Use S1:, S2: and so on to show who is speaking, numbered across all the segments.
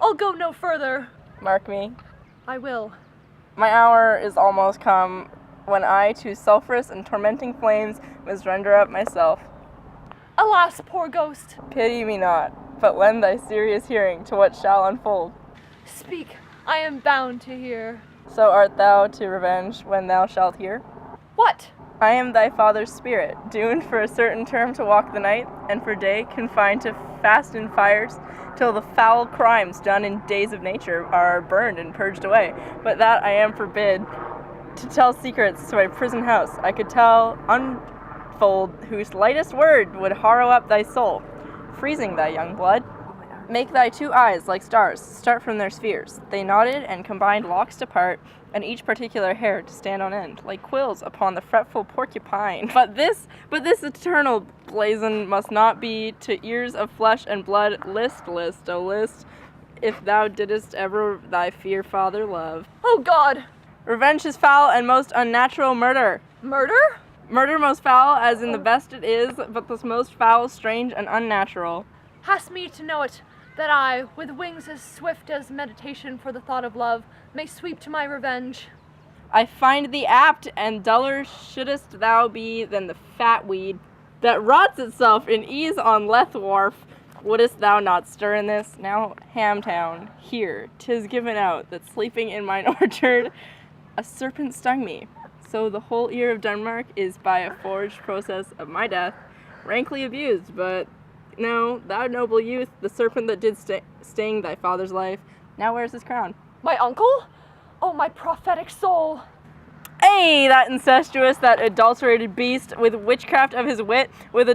S1: I'll go no further.
S2: Mark me.
S1: I will.
S2: My hour is almost come, when I to sulphurous and tormenting flames must render up myself.
S1: Alas, poor ghost.
S2: Pity me not, but lend thy serious hearing to what shall unfold.
S1: Speak, I am bound to hear.
S2: So art thou to revenge when thou shalt hear?
S1: What?
S2: I am thy father's spirit, doomed for a certain term to walk the night, and for day confined to fast in fires, till the foul crimes done in days of nature are burned and purged away. But that I am forbid to tell secrets to my prison house. I could tell unfold whose lightest word would harrow up thy soul, freezing thy young blood. Make thy two eyes like stars, start from their spheres. They nodded and combined locks to part, and each particular hair to stand on end, like quills upon the fretful porcupine. But this eternal blazon must not be to ears of flesh and blood. List, O list, if thou didst ever thy fear father love.
S1: Oh God!
S2: Revenge is foul and most unnatural murder.
S1: Murder?
S2: Murder most foul, as in the best it is, but this most foul, strange, and unnatural.
S1: Hast me to know it, that I, with wings as swift as meditation for the thought of love, may sweep to my revenge.
S2: I find thee apt, and duller shouldst thou be than the fat weed that rots itself in ease on Lethe wharf. Wouldst thou not stir in this? Now, hamtown, here, 'tis given out that sleeping in mine orchard, a serpent stung me. So the whole ear of Denmark is by a forged process of my death, rankly abused, but no, thou noble youth, the serpent that did sting thy father's life, now wears his crown.
S1: My uncle? Oh, my prophetic soul!
S2: Hey, that incestuous, that adulterated beast, with witchcraft of his wit, with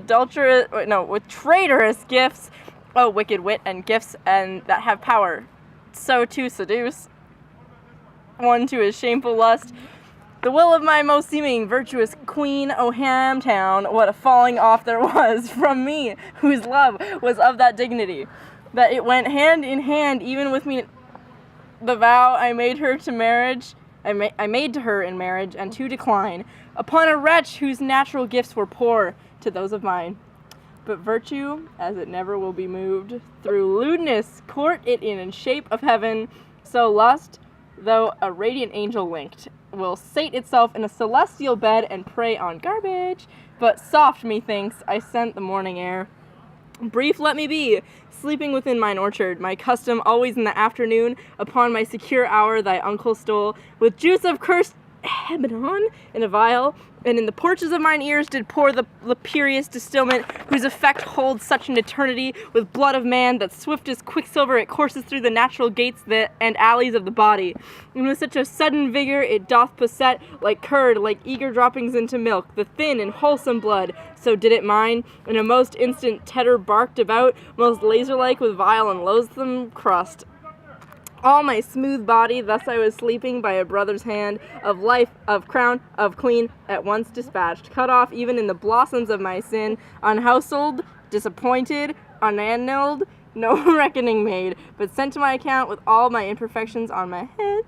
S2: traitorous gifts, oh, wicked wit and gifts, and that have power, so to seduce one to his shameful lust. The will of my most seeming virtuous queen, O hamtown, what a falling off there was from me, whose love was of that dignity, that it went hand in hand even with me. The vow I made her to marriage, I made to her in marriage, and to decline, upon a wretch whose natural gifts were poor to those of mine. But virtue, as it never will be moved, through lewdness court it in shape of heaven, so lust, though a radiant angel linked, will sate itself in a celestial bed and prey on garbage. But soft, methinks, I scent the morning air. Brief let me be, sleeping within mine orchard, my custom always in the afternoon, upon my secure hour thy uncle stole, with juice of cursed Hebanon in a vial, and in the porches of mine ears did pour the puriest distilment, whose effect holds such an eternity, with blood of man, that swift as quicksilver it courses through the natural gates and alleys of the body, and with such a sudden vigor it doth posset, like curd, like eager droppings into milk, the thin and wholesome blood. So did it mine, in a most instant tetter barked about, most laser-like with vile and loathsome crust. All my smooth body, thus I was sleeping by a brother's hand, of life, of crown, of queen, at once dispatched, cut off even in the blossoms of my sin, unhouseled, disappointed, unannulled, no reckoning made, but sent to my account with all my imperfections on my head.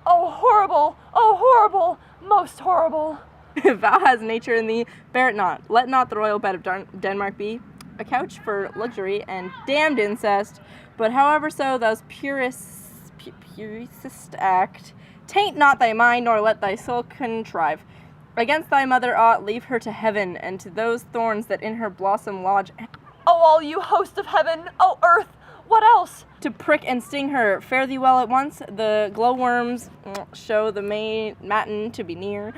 S1: Oh, horrible, most horrible.
S2: If thou hast nature in thee, bear it not. Let not the royal bed of Denmark be a couch for luxury and damned incest, but however so thou's purest act, taint not thy mind, nor let thy soul contrive. Against thy mother aught, leave her to heaven, and to those thorns that in her blossom lodge.
S1: Oh, all you host of heaven, oh earth, what else?
S2: To prick and sting her, fare thee well at once. The glowworms show the matin to be near,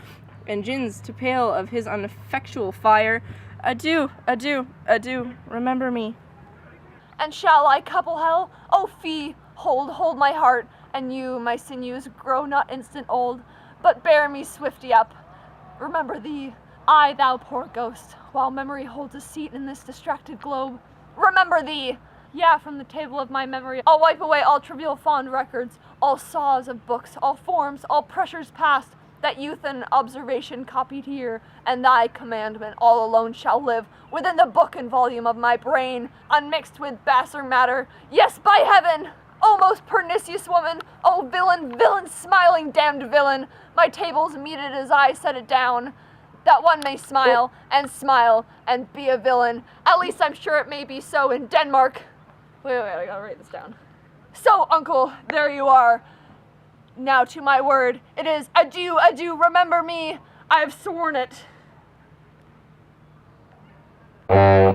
S2: and gins to pale of his ineffectual fire. Adieu, adieu, adieu, remember me.
S1: And shall I couple hell? Oh, fie, hold my heart, and you, my sinews, grow not instant old, but bear me swifty up. Remember thee, I, thou poor ghost, while memory holds a seat in this distracted globe. Remember thee! Yeah, from the table of my memory, I'll wipe away all trivial fond records, all saws of books, all forms, all pressures past, that youth and observation copied here, and thy commandment all alone shall live within the book and volume of my brain, unmixed with baser matter. Yes, by heaven! O most pernicious woman! O villain, smiling damned villain! My table's meted as I set it down, that one may smile, and be a villain. At least I'm sure it may be so in Denmark. Wait, I gotta write this down. So, uncle, there you are. Now to my word, it is adieu, adieu, remember me. I have sworn it.